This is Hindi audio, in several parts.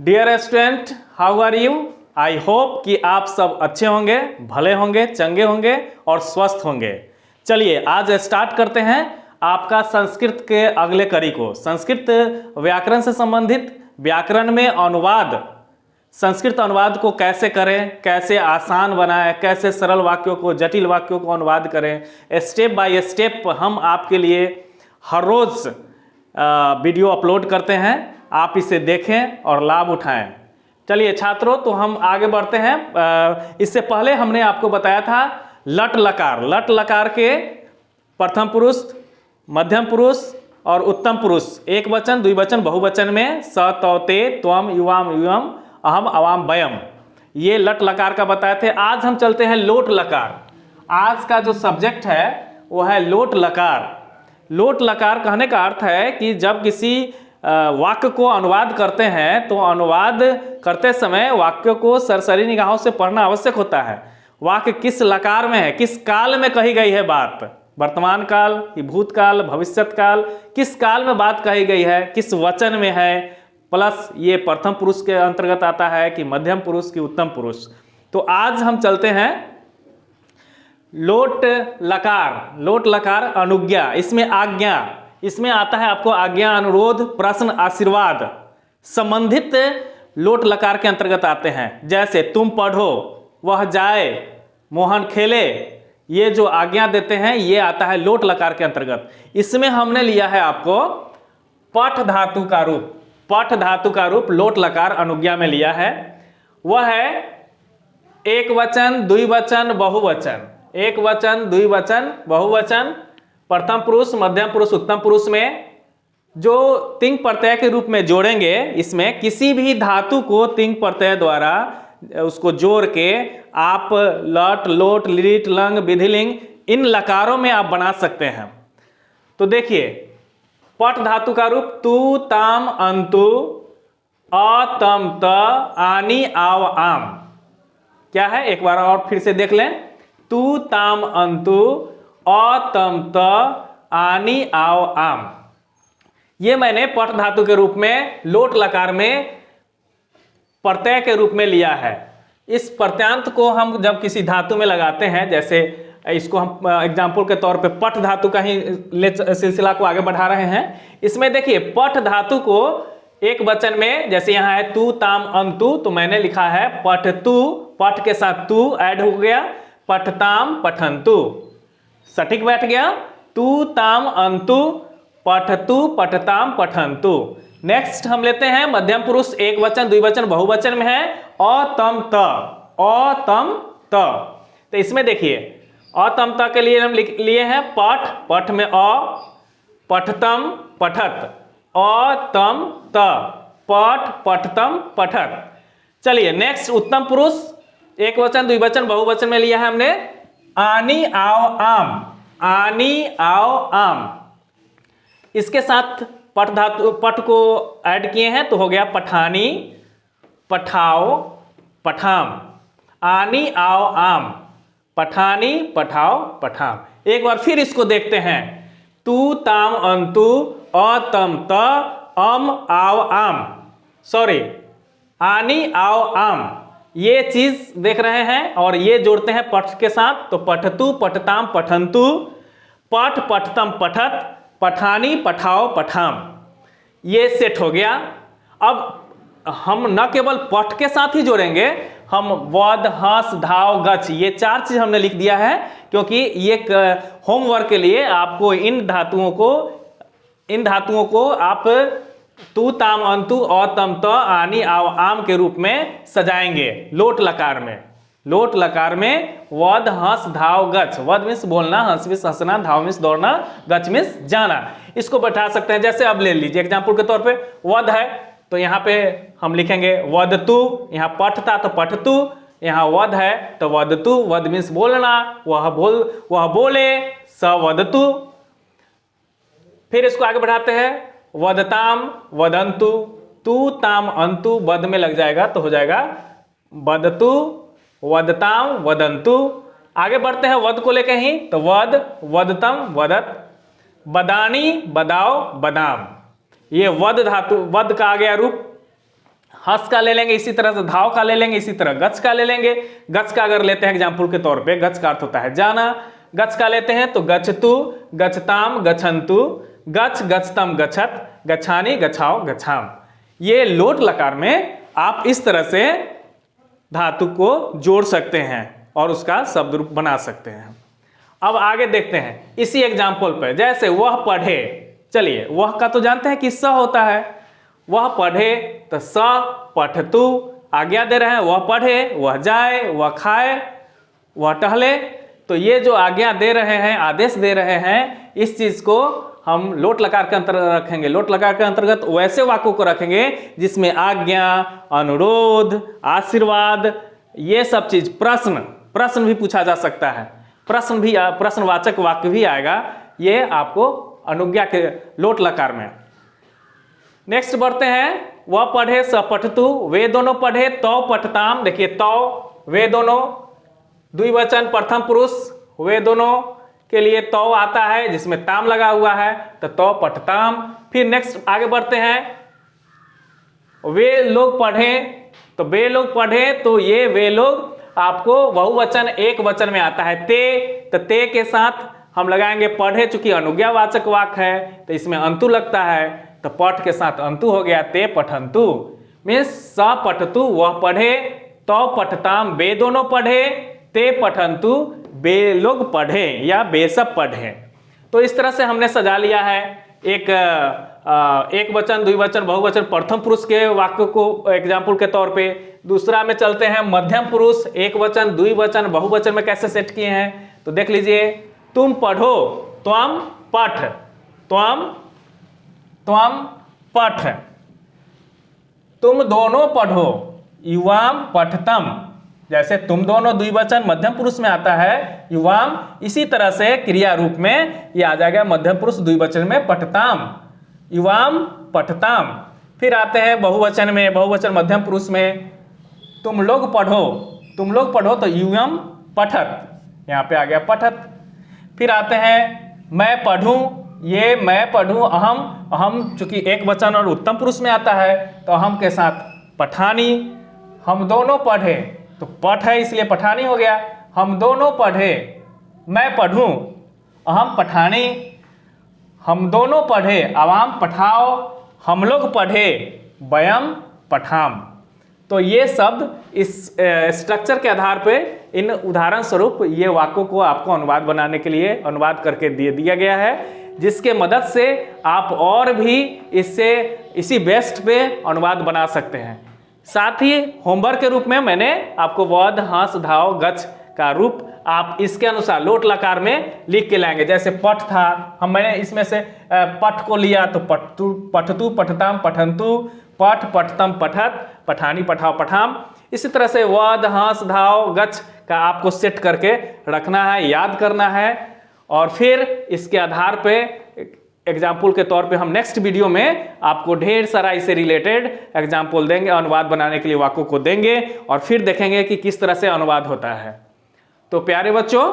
Dear student, how are you? I hope कि आप सब अच्छे होंगे, भले होंगे, चंगे होंगे और स्वस्थ होंगे। चलिए आज स्टार्ट करते हैं आपका संस्कृत के अगले कड़ी को। संस्कृत व्याकरण से संबंधित व्याकरण में अनुवाद, संस्कृत अनुवाद को कैसे करें, कैसे आसान बनाएं, कैसे सरल वाक्यों को, जटिल वाक्यों को अनुवाद करें, स्टेप बाय स्टेप हम आपके लिए हर रोज़ वीडियो अपलोड करते हैं। आप इसे देखें और लाभ उठाएं। चलिए छात्रों, तो हम आगे बढ़ते हैं। इससे पहले हमने आपको बताया था लट लकार। लट लकार के प्रथम पुरुष, मध्यम पुरुष और उत्तम पुरुष, एक वचन, द्विवचन, बहुवचन में स, तौ, ते, त्वम, युवाम, युवम, अहम, अवाम, वयम, ये लट लकार का बताए थे। आज हम चलते हैं लोट लकार। आज का जो सब्जेक्ट है वो है लोट लकार। लोट लकार कहने का अर्थ है कि जब किसी वाक्य को अनुवाद करते हैं तो अनुवाद करते समय वाक्य को सरसरी निगाहों से पढ़ना आवश्यक होता है। वाक्य किस लकार में है, किस काल में कही गई है बात, वर्तमान काल, भूतकाल, भविष्यत काल, किस काल में बात कही गई है, किस वचन में है, प्लस ये प्रथम पुरुष के अंतर्गत आता है कि मध्यम पुरुष की उत्तम पुरुष। तो आज हम चलते हैं लोट लकार। लोट लकार अनुज्ञा, इसमें आज्ञा, इसमें आता है आपको आज्ञा, अनुरोध, प्रश्न, आशीर्वाद, संबंधित लोट लकार के अंतर्गत आते हैं। जैसे तुम पढ़ो, वह जाए, मोहन खेले, ये जो आज्ञा देते हैं ये आता है लोट लकार के अंतर्गत। इसमें हमने लिया है आपको पठ धातु का रूप। पठ धातु का रूप लोट लकार अनुज्ञा में लिया है। वह है एक वचन, द्विवचन, बहुवचन। एक वचन, द्विवचन, बहुवचन, प्रथम पुरुष, मध्यम पुरुष, उत्तम पुरुष में जो तिंग प्रत्यय के रूप में जोड़ेंगे। इसमें किसी भी धातु को तिंग प्रत्यय द्वारा उसको जोड़ के आप लट, लोट, लिट, लंग, विधिलिंग इन लकारों में आप बना सकते हैं। तो देखिए पठ धातु का रूप तू, ताम, अंतु, अ, तम, त, आनी, आव, आम। क्या है, एक बार और फिर से देख लें। तू, ताम, अंतु, अ, तम, त, आनी, आव, आम। ये मैंने पठ धातु के रूप में लोट लकार में प्रत्यय के रूप में लिया है। इस प्रत्यांत को हम जब किसी धातु में लगाते हैं, जैसे इसको हम एग्जाम्पल के तौर पे पठ धातु का ही सिलसिला को आगे बढ़ा रहे हैं। इसमें देखिए पठ धातु को एक वचन में, जैसे यहाँ है तू, ताम, अंतु, तो मैंने लिखा है पठतु, पठ के साथ तू ऐड हो गया, पठताम, पठंतु, सटीक बैठ गया। तू, ताम, अंतु, पठतु, पठताम, पठंतु। नेक्स्ट हम लेते हैं मध्यम पुरुष, एक वचन, द्विवचन, बहुवचन में है अ, तम, त, अ, तम, त। तो इसमें देखिए अ, तम, त के लिए हम लिए हैं पठ, पठ में अ, पठतम, पठत, अ, तम, त, पठ, पठतम, पठत। चलिए नेक्स्ट उत्तम पुरुष, एक वचन, द्विवचन, बहुवचन में लिया है हमने आनी, आओ, आम, आनी, आओ, आम। इसके साथ पठ धातु, पठ को ऐड किए हैं तो हो गया पठानी, पठाओ, पठाम, आनी, आओ, आम, पठानी, पठाओ, पठाम। एक बार फिर इसको देखते हैं। तू, ताम, अंतु, अ, तम, त, अम, आओ, आम, सॉरी, आनी, आओ, आम। ये चीज देख रहे हैं और ये जोड़ते हैं पठ के साथ, तो पठतु, पठताम, पठंतु, पठ, पठतम, पठत, पठानी, पठाओ, पठाम। ये सेट हो गया। अब हम न केवल पठ के साथ ही जोड़ेंगे, हम वध, हस, धाव, गच्छ, ये चार चीज हमने लिख दिया है, क्योंकि ये होमवर्क के लिए आपको इन धातुओं को आप तू, ताम, अंतु, अ, तम, त, आनी, आव, आम के रूप में सजाएंगे लोट लकार में। लोट लकार में वध, हंस, धाव, गच्छ। वध मीन्स बोलना, हंस मीन्स हंसना, धाव मीन्स दौड़ना, गच्छ मीन्स जाना। इसको बैठा सकते हैं। जैसे अब ले लीजिए एग्जाम्पल के तौर पे वध है तो यहाँ पे हम लिखेंगे वदतु, यहाँ पठ था तो पठतु, यहाँ वध है तो वदतु, वध मीन्स बोलना, वह बोले, स वदतु। फिर इसको आगे बढ़ाते हैं वदताम, वदंतु, तू, ताम, अंतु, वद में लग जाएगा तो हो जाएगा वदतु, वदताम, वदंतु। आगे बढ़ते हैं वद को लेके ही, तो वद, वदतम, वदत, बदानी, बदाओ, बदाम। ये वद धातु, वद का आ गया रूप। हंस का ले लेंगे, इसी तरह से धाव का ले लेंगे, इसी तरह गच का ले लेंगे। गच का अगर लेते हैं एग्जाम्पल के तौर पे, गच का अर्थ होता है जाना। गच का लेते हैं तो गच्छतु, गच्छताम, गच्छन्तु, गच्छ, गच्छतम, गच्छत, गच्छानि, गच्छाओ, गच्छाम। ये लोट लकार में आप इस तरह से धातु को जोड़ सकते हैं और उसका शब्द रूप बना सकते हैं। अब आगे देखते हैं इसी एग्जाम्पल पर, जैसे वह पढ़े। चलिए, वह का तो जानते हैं कि स होता है, वह पढ़े तो स पठतु, आज्ञा दे रहे हैं, वह पढ़े, वह जाए, वह खाए, वह टहले। तो ये जो आज्ञा दे रहे हैं, आदेश दे रहे हैं, इस चीज को हम लोट लकार के अंतर्गत रखेंगे। लोट लकार के अंतर्गत वैसे वाक्यों को रखेंगे जिसमें आज्ञा, अनुरोध, आशीर्वाद, ये सब चीज, प्रश्न भी पूछा जा सकता है, प्रश्नवाचक वाक्य भी आएगा, ये आपको अनुज्ञा के लोट लकार में। नेक्स्ट बढ़ते हैं, वह पढ़े स पठतु, वे दोनों पढ़े तो पठताम। देखिए तो, वे दोनों द्विवचन प्रथम पुरुष, वे दोनों के लिए तो आता है जिसमें ताम लगा हुआ है, तो पठताम। फिर नेक्स्ट आगे बढ़ते हैं, वे लोग पढ़े, तो वे लोग पढ़े तो ये वे लोग आपको बहुवचन एक वचन में आता है ते, तो ते के साथ हम लगाएंगे पढ़े, चूंकि अनुज्ञावाचक वाक्य है तो इसमें अंतु लगता है, तो पठ के साथ अंतु हो गया, ते पठंतु। मीन्स स पठतु, वह पढ़े, तो पठताम, वे दोनों पढ़े, ते पठंतु, वे लोग पढ़े या वे सब पढ़े। तो इस तरह से हमने सजा लिया है एक वचन, द्विवचन, बहुवचन, प्रथम पुरुष के वाक्य को एग्जाम्पल के तौर पे। दूसरा में चलते हैं मध्यम पुरुष, एक वचन, द्विवचन, बहुवचन में कैसे सेट किए हैं, तो देख लीजिए, तुम पढ़ो, त्वम पठ, त्वम पठ, तुम दोनों पढ़ो, युवाम पठतम। जैसे तुम दोनों द्विवचन मध्यम पुरुष में आता है, युवाम, इसी तरह से क्रिया रूप में ये आ जाएगा मध्यम पुरुष द्विवचन में पठताम, युवाम पठताम। फिर आते हैं बहुवचन में, बहुवचन मध्यम पुरुष में, तुम लोग पढ़ो तो युवम पठत, यहाँ पे आ गया पठत। फिर आते हैं मैं पढ़ूं, ये मैं पढ़ूं, अहम चूंकि एक वचन और उत्तम पुरुष में आता है तो अहम के साथ पठानी। हम दोनों पढ़े, तो पठ है इसलिए पठानी हो गया, हम दोनों पढ़े, मैं पढ़ूं, अहम पठानी, हम दोनों पढ़े, अवाम पठाओ, हम लोग पढ़े, वयम पठाम। तो ये शब्द इस स्ट्रक्चर के आधार पे, इन उदाहरण स्वरूप ये वाक्यों को आपको अनुवाद बनाने के लिए अनुवाद करके दे दिया गया है, जिसके मदद से आप और भी इसी बेस्ट पे अनुवाद बना सकते हैं। साथ ही होमवर्क के रूप में मैंने आपको वध, हंस, धाव, गच्छ का रूप आप इसके अनुसार लोट लकार में लिख के लाएंगे। जैसे पठ था, मैंने इसमें से पठ को लिया तो पठतु, पठताम, पठंतु, पठ, पठतम, पठत, पठानी, पठाओ, पठाम। इसी तरह से वध, हंस, धाव, गच्छ का आपको सेट करके रखना है, याद करना है, और फिर इसके आधार पे एग्जाम्पल के तौर पे हम नेक्स्ट वीडियो में आपको ढेर सारा इससे रिलेटेड एग्जाम्पल देंगे, अनुवाद बनाने के लिए वाक्यों को देंगे, और फिर देखेंगे कि किस तरह से अनुवाद होता है। तो प्यारे बच्चों,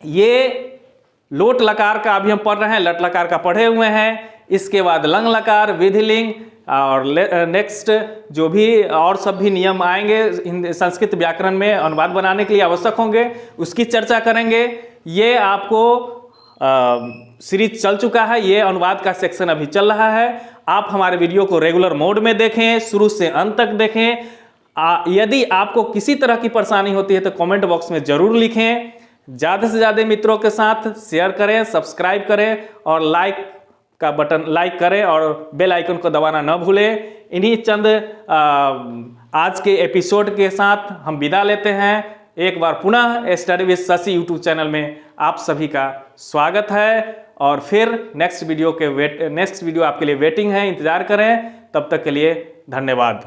ये लोट लकार का अभी हम पढ़ रहे हैं, लट लकार का पढ़े हुए हैं। इसके बाद लंग लकार, विधिलिंग और नेक्स्ट जो भी और सब भी नियम आएंगे संस्कृत व्याकरण में अनुवाद बनाने के लिए आवश्यक होंगे, उसकी चर्चा करेंगे। ये आपको सीरीज चल चुका है, ये अनुवाद का सेक्शन अभी चल रहा है। आप हमारे वीडियो को रेगुलर मोड में देखें, शुरू से अंत तक देखें। यदि आपको किसी तरह की परेशानी होती है तो कमेंट बॉक्स में ज़रूर लिखें। ज़्यादा से ज़्यादा मित्रों के साथ शेयर करें, सब्सक्राइब करें और लाइक करें और बेल आइकन को दबाना न भूलें। इन्हीं चंद आज के एपिसोड के साथ हम विदा लेते हैं। एक बार पुनः study with Shashi YouTube channel में आप सभी का स्वागत है, और फिर नेक्स्ट वीडियो आपके लिए वेटिंग है, इंतजार करें। तब तक के लिए धन्यवाद।